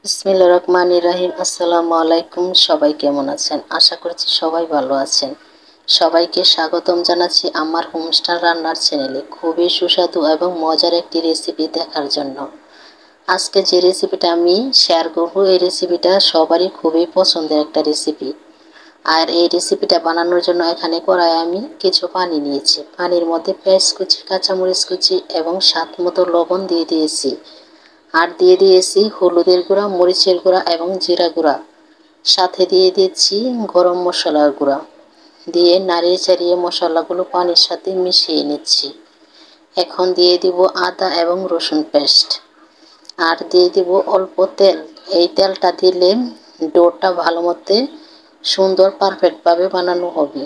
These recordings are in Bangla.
বিসমিল্লাহির রহমানির রহিম। আসসালামু আলাইকুম। সবাই কেমন আছেন? আশা করছি সবাই ভালো আছেন। সবাইকে স্বাগতম জানাচ্ছি আমার হোমস্টার রান্নার চ্যানেলে খুবই সুস্বাদু এবং মজার একটি রেসিপি দেখার জন্য। আজকে যে রেসিপিটা আমি শেয়ার করব, এই রেসিপিটা সবারই খুবই পছন্দের একটা রেসিপি। আর এই রেসিপিটা বানানোর জন্য এখানে কড়াই আমি কিছু পানি নিয়েছি। পানির মধ্যে পেঁয়াজ কুচি, কাঁচামরিচ কুচি এবং স্বাদ মতো লবণ দিয়ে দিয়েছি। আর দিয়ে দিয়েছি হলুদের গুঁড়া, মরিচের গুঁড়া এবং জিরা গুঁড়া। সাথে দিয়ে দিচ্ছি গরম মশলার গুঁড়া। দিয়ে নাড়িয়ে চাড়িয়ে মশলাগুলো পানির সাথে মিশিয়ে নিচ্ছি। এখন দিয়ে দিব আদা এবং রসুন পেস্ট। আর দিয়ে দিব অল্প তেল। এই তেলটা দিলে ডোটা ভালো মতো সুন্দর পারফেক্টভাবে বানানো হবে।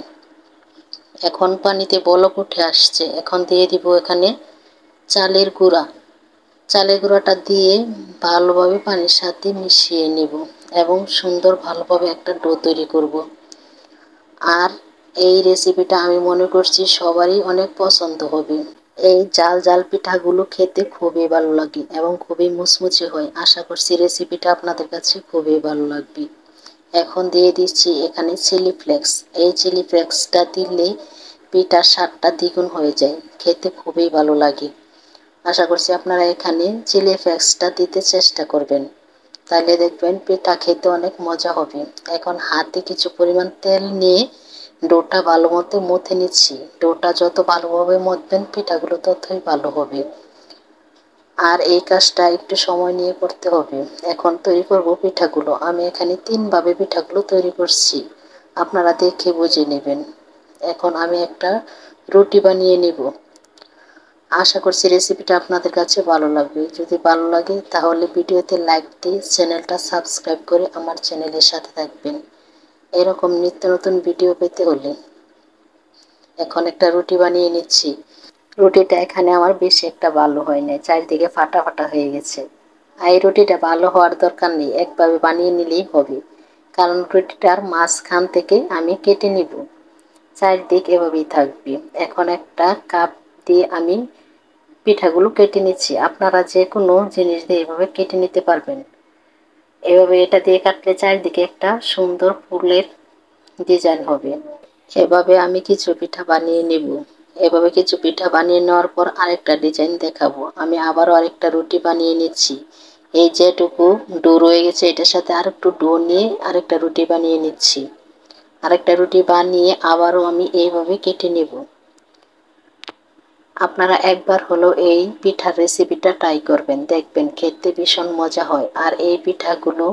এখন পানিতে বলক উঠে আসছে। এখন দিয়ে দিব এখানে চালের গুঁড়া। চালের গুঁড়াটা দিয়ে ভালোভাবে পানির সাথে মিশিয়ে নেব এবং সুন্দর ভালোভাবে একটা ডো তৈরি করব। আর এই রেসিপিটা আমি মনে করছি সবারই অনেক পছন্দ হবে। এই জাল জাল পিঠাগুলো খেতে খুবই ভালো লাগে এবং খুবই মুচমুচে হয়। আশা করছি রেসিপিটা আপনাদের কাছে খুবই ভালো লাগবে। এখন দিয়ে দিচ্ছি এখানে চিলি ফ্লেক্স। এই চিলি ফ্লেক্সটা দিলে পিঠার স্বাদটা দ্বিগুণ হয়ে যায়, খেতে খুবই ভালো লাগে। আশা করছি আপনারা এখানে চিলি ফ্লেক্সটা দিতে চেষ্টা করবেন, তাহলে দেখবেন পিঠা খেতে অনেক মজা হবে। এখন হাতে কিছু পরিমাণ তেল নিয়ে ডোটা ভালো মতো মথে নিচ্ছি। ডোটা যত ভালোভাবে মথবেন পিঠাগুলো ততই ভালো হবে। আর এই কাজটা একটু সময় নিয়ে করতে হবে। এখন তৈরি করব পিঠাগুলো। আমি এখানে তিনভাবে পিঠাগুলো তৈরি করছি, আপনারা দেখে বুঝে নেবেন। এখন আমি একটা রুটি বানিয়ে নেব। আশা করছি রেসিপিটা আপনাদের কাছে ভালো লাগবে। যদি ভালো লাগে তাহলে ভিডিওতে লাইক দিয়ে চ্যানেলটা সাবস্ক্রাইব করে আমার চ্যানেলের সাথে থাকবেন এরকম নিত্য নতুন ভিডিও পেতে হলে। এখন একটা রুটি বানিয়ে নিচ্ছি। রুটিটা এখানে আমার বেশি একটা ভালো হয় নাই, চারিদিকে ফাটা ফাটা হয়ে গেছে। আর এই রুটিটা ভালো হওয়ার দরকার নেই, একভাবে বানিয়ে নিলেই হবে। কারণ রুটিটার মাঝখান থেকে আমি কেটে নিব, চারিদিক এভাবেই থাকবে। এখন একটা কাপ দিয়ে আমি পিঠাগুলো কেটে নিচ্ছি। আপনারা যে কোনো জিনিস দিয়ে এভাবে কেটে নিতে পারবেন। এভাবে এটা দিয়ে কাটলে চারিদিকে একটা সুন্দর ফুলের ডিজাইন হবে। এভাবে আমি কিছু পিঠা বানিয়ে নেব। এভাবে কিছু পিঠা বানিয়ে নেওয়ার পর আরেকটা ডিজাইন দেখাবো। আমি আবারও আরেকটা রুটি বানিয়ে নিচ্ছি। এই যেটুকু ডো রয়ে গেছে এটার সাথে আরেকটু ডো নিয়ে আরেকটা রুটি বানিয়ে নিচ্ছি। আরেকটা রুটি বানিয়ে আবারও আমি এইভাবে কেটে নেব। আপনারা একবার হলো এই পিঠার রেসিপিটা ট্রাই করবেন, দেখবেন খেতে ভীষণ মজা হয়। আর এই পিঠাগুলো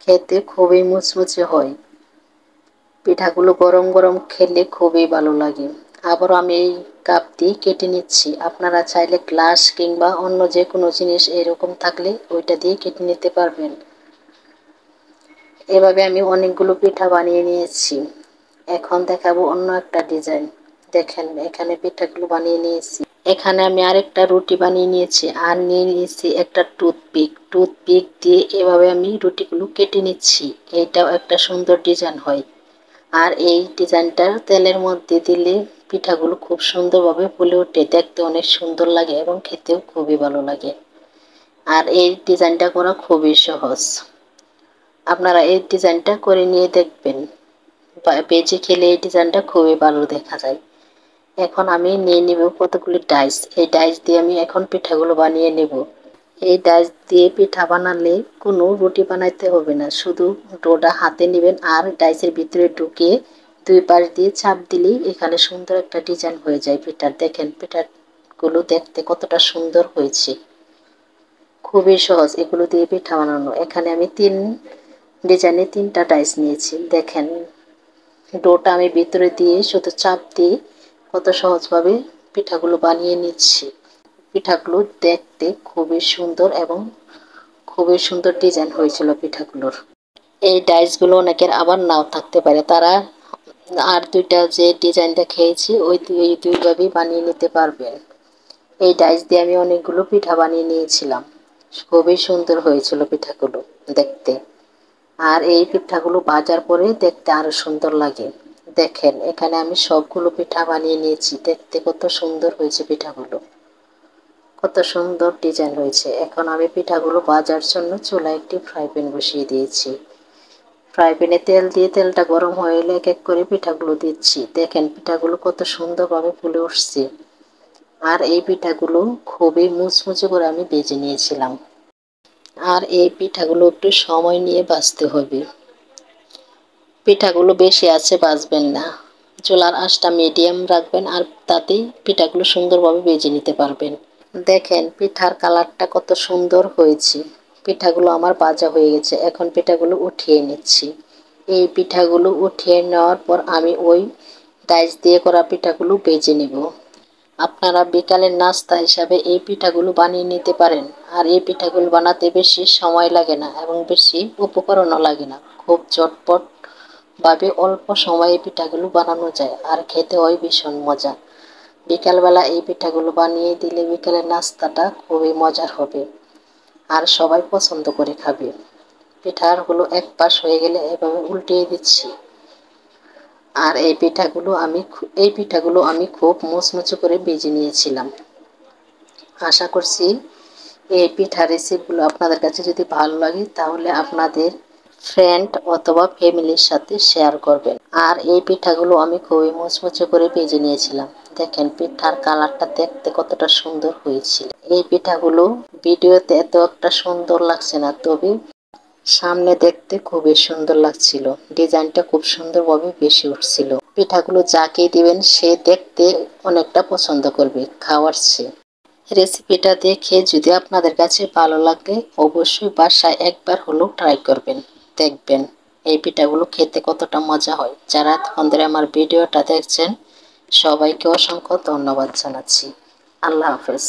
খেতে খুবই মুচমুচে হয়। পিঠাগুলো গরম গরম খেলে খুবই ভালো লাগে। আবারও আমি এই কাপ দিয়ে কেটে নিচ্ছি। আপনারা চাইলে গ্লাস কিংবা অন্য যে কোনো জিনিস এরকম থাকলে ওইটা দিয়ে কেটে নিতে পারবেন। এভাবে আমি অনেকগুলো পিঠা বানিয়ে নিয়েছি। এখন দেখাবো অন্য একটা ডিজাইন। দেখেন এখানে পিঠাগুলো বানিয়ে নিয়েছি। এখানে আমি আরেকটা রুটি বানিয়ে নিয়েছি আর নিয়ে নিয়েছি একটা টুথপিক। টুথপিক দিয়ে এভাবে আমি রুটিগুলো কেটে নিচ্ছি। এইটাও একটা সুন্দর ডিজাইন হয়। আর এই ডিজাইনটা তেলের মধ্যে দিলে পিঠাগুলো খুব সুন্দরভাবে ফুলে ওঠে, দেখতে অনেক সুন্দর লাগে এবং খেতেও খুবই ভালো লাগে। আর এই ডিজাইনটা করা খুবই সহজ, আপনারা এই ডিজাইনটা করে নিয়ে দেখবেন। বেজে খেলে এই ডিজাইনটা খুবই ভালো দেখা যায়। এখন আমি নিয়ে নেব কতগুলি ডাইস। এই ডাইস দিয়ে আমি এখন পিঠাগুলো বানিয়ে নেব। এই ডাইস দিয়ে পিঠা বানালে কোনো রুটি বানাইতে হবে না, শুধু ডোটা হাতে নেবেন আর ডাইসের ভিতরে ঢুকিয়ে দুই পাশ দিয়ে চাপ দিলেই এখানে সুন্দর একটা ডিজাইন হয়ে যায় পিঠার। দেখেন পিঠাগুলো দেখতে কতটা সুন্দর হয়েছে। খুবই সহজ এগুলো দিয়ে পিঠা বানানো। এখানে আমি তিন ডিজাইনে তিনটা ডাইস নিয়েছি। দেখেন ডোটা আমি ভিতরে দিয়ে শুধু চাপ দিয়ে কত সহজভাবে পিঠাগুলো বানিয়ে নিচ্ছি। পিঠাগুলো দেখতে খুবই সুন্দর এবং খুবই সুন্দর ডিজাইন হয়েছিল পিঠাগুলোর। এই ডাইসগুলো অনেকের আবার নাও থাকতে পারে, তারা আর দুইটা যে ডিজাইন দেখিয়েছি ওই দুইভাবেই বানিয়ে নিতে পারবেন। এই ডাইস দিয়ে আমি অনেকগুলো পিঠা বানিয়ে নিয়েছিলাম। খুবই সুন্দর হয়েছিল পিঠাগুলো দেখতে। আর এই পিঠাগুলো ভাজার পরে দেখতে আরো সুন্দর লাগে। দেখেন এখানে আমি সবগুলো পিঠা বানিয়ে নিয়েছি, দেখতে কত সুন্দর হয়েছে পিঠাগুলো, কত সুন্দর ডিজাইন হয়েছে। এখন আমি পিঠাগুলো ভাজার জন্য চুলায় একটি ফ্রাই প্যান বসিয়ে দিয়েছি। ফ্রাই প্যানে তেল দিয়ে তেলটা গরম হয়ে এলে এক এক করে পিঠাগুলো দিচ্ছি। দেখেন পিঠাগুলো কত সুন্দরভাবে ফুলে উঠছে। আর এই পিঠাগুলো খুবই মুচমুচে করে আমি ভেজে নিয়েছিলাম। আর এই পিঠাগুলো একটু সময় নিয়ে ভাজতে হবে। পিঠাগুলো বেশি আছে ভাজবেন না, চুলার আঁচটা মিডিয়াম রাখবেন, আর তাতেই পিঠাগুলো সুন্দরভাবে ভেজে নিতে পারবেন। দেখেন পিঠার কালারটা কত সুন্দর হয়েছে। পিঠাগুলো আমার ভাজা হয়ে গেছে। এখন পিঠাগুলো উঠিয়ে নিচ্ছি। এই পিঠাগুলো উঠিয়ে নেওয়ার পর আমি ওই ডাইস দিয়ে করা পিঠাগুলো ভেজে নেব। আপনারা বিকালের নাস্তা হিসাবে এই পিঠাগুলো বানিয়ে নিতে পারেন। আর এই পিঠাগুলো বানাতে বেশি সময় লাগে না এবং বেশি উপকরণও লাগে না। খুব ঝটপট ভাবে অল্প সময়ে পিঠাগুলো বানানো যায় আর খেতে হয় ভীষণ মজা। বিকালবেলা এই পিঠাগুলো বানিয়ে দিলে বিকালের নাস্তাটা খুবই মজার হবে আর সবাই পছন্দ করে খাবে। পিঠাগুলো এক পাশ হয়ে গেলে এভাবে উল্টিয়ে দিচ্ছি। আর এই পিঠাগুলো আমি খুব মুচমুচে করে ভেজে নিয়েছিলাম। আশা করছি এই পিঠা রেসিপিগুলো আপনাদের কাছে যদি ভালো লাগে তাহলে আপনাদের ফ্রেন্ড অথবা ফ্যামিলির সাথে শেয়ার করবেন। আর এই পিঠাগুলো আমি খুবই মুচমুচে করে ভেজে নিয়েছিলাম। দেখেন পিঠার কালারটা দেখতে কতটা সুন্দর হয়েছিল। এই পিঠাগুলো ভিডিওতে এত একটা সুন্দর লাগছে না, তবে সামনে দেখতে খুবই সুন্দর লাগছিল। ডিজাইনটা খুব সুন্দরভাবে বেশি উঠছিল। পিঠাগুলো যাকে দিবেন সে দেখতে অনেকটা পছন্দ করবে খাওয়ার চেয়ে। রেসিপিটা দেখে যদি আপনাদের কাছে ভালো লাগে অবশ্যই বাসায় একবার হলেও ট্রাই করবেন, দেখবেন এই পিঠাগুলো খেতে কতটা মজা হয়। যারা এতক্ষণ ধরে আমার ভিডিওটা দেখছেন সবাইকে অসংখ্য ধন্যবাদ জানাচ্ছি। আল্লাহ হাফেজ।